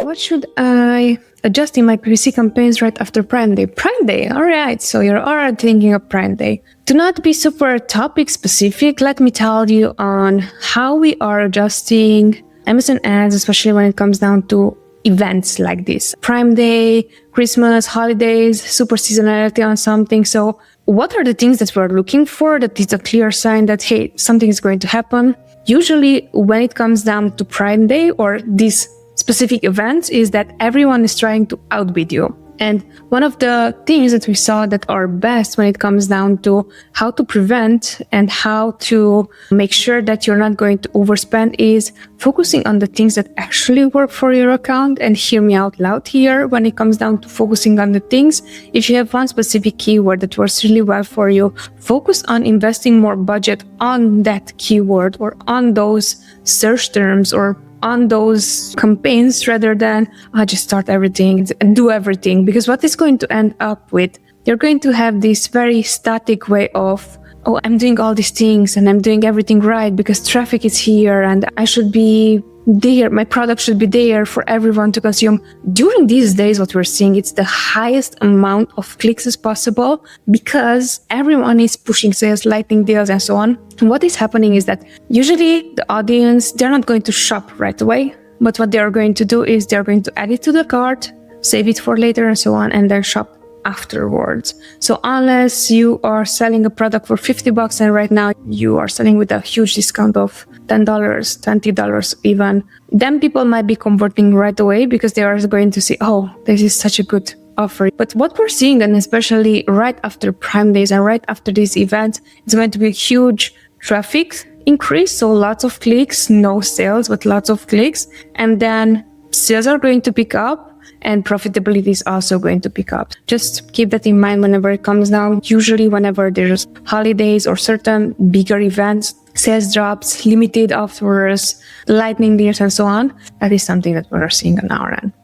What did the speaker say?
What should I adjust in my PPC campaigns right after Prime Day? Prime Day, all right. So you're already thinking of Prime Day. Do not be super topic specific. Let me tell you on how we are adjusting Amazon ads, especially when it comes down to events like this. Prime Day, Christmas, holidays, super seasonality on something. So what are the things that we're looking for that is a clear sign that, hey, something is going to happen? Usually when it comes down to Prime Day or these specific events is that everyone is trying to outbid you. And one of the things that we saw that are best when it comes down to how to prevent and how to make sure that you're not going to overspend is focusing on the things that actually work for your account. And hear me out loud here when it comes down to focusing on the things. If you have one specific keyword that works really well for you, focus on investing more budget on that keyword or on those search terms or on those campaigns rather than just start everything and do everything. Because what is going to end up with, you're going to have this very static way of, oh, I'm doing all these things and I'm doing everything right because traffic is here and I should be there, my product should be there for everyone to consume. During these days, what we're seeing, it's the highest amount of clicks as possible because everyone is pushing sales, lightning deals, and so on. And what is happening is that usually the audience, they're not going to shop right away, but what they're going to do is they're going to add it to the cart, save it for later and so on, and then shop afterwards. So unless you are selling a product for $50 and right now you are selling with a huge discount of $10, $20 even, then people might be converting right away because they are going to see, oh, this is such a good offer. But what we're seeing, and especially right after Prime Days and right after these events, is going to be a huge traffic increase. So lots of clicks, no sales, but lots of clicks. And then sales are going to pick up and profitability is also going to pick up. Just keep that in mind whenever it comes down. Usually whenever there's holidays or certain bigger events, sales drops, limited offers, lightning deals, and so on, that is something that we're seeing on our end.